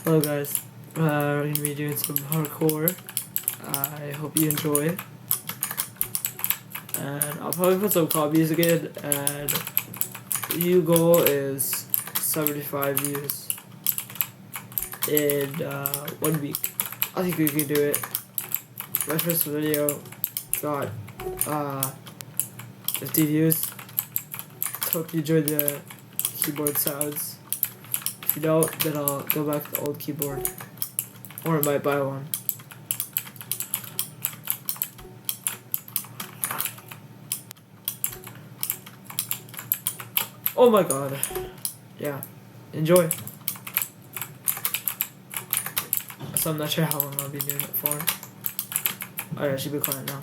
Hello guys, we're going to be doing some hardcore. I hope you enjoy. And I'll probably put some call music in, and the view goal is 75 views in 1 week. I think we can do it. My first video got 50 views. Hope you enjoyed the keyboard sounds. If you don't, then I'll go back to the old keyboard. Or I might buy one. Oh my god. Yeah. Enjoy. So I'm not sure how long I'll be doing it for. Alright, I should be quiet now.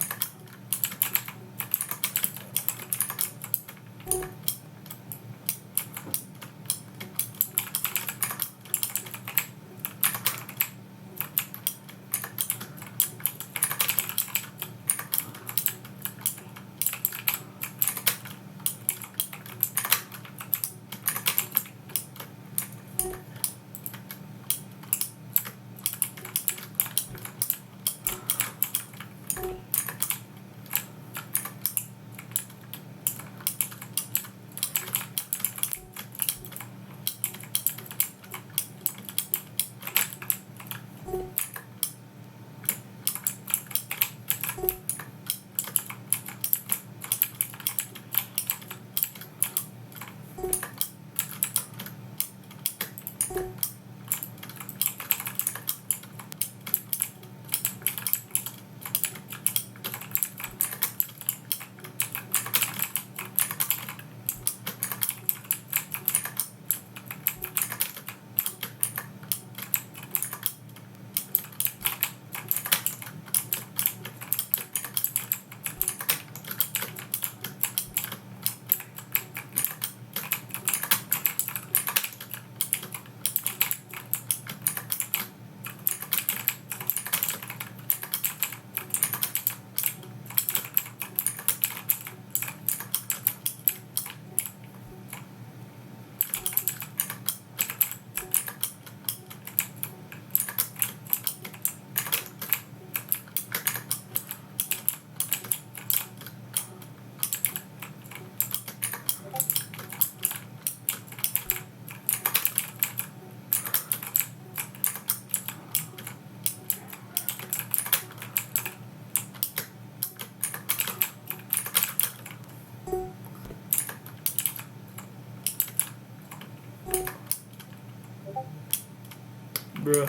Bruh.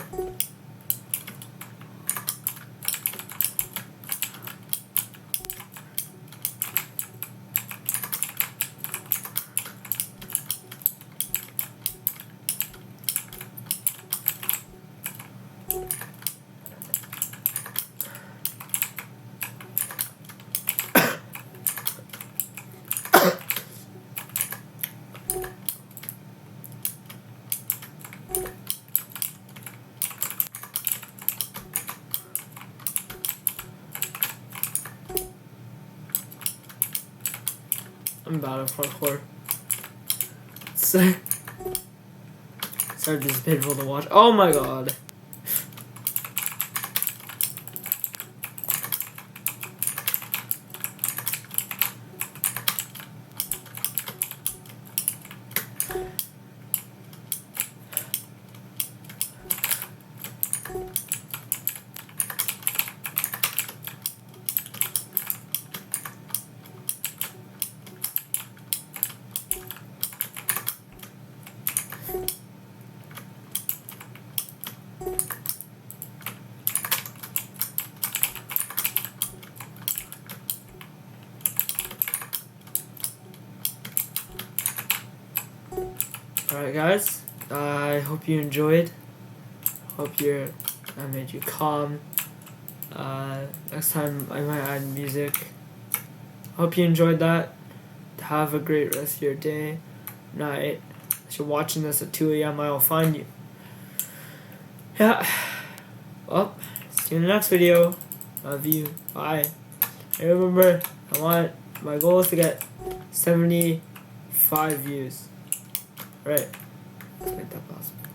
I'm bad at parkour. Sorry, this is painful to watch. Oh my god. Alright guys, I hope you enjoyed. I made you calm. Next time I might add music. Hope you enjoyed that. Have a great rest of your day, night. If you're watching this at 2 a.m. I will find you. Yeah. Well, see you in the next video. Love you. Bye. And remember, my goal is to get 75 views. Right. Let's make that possible.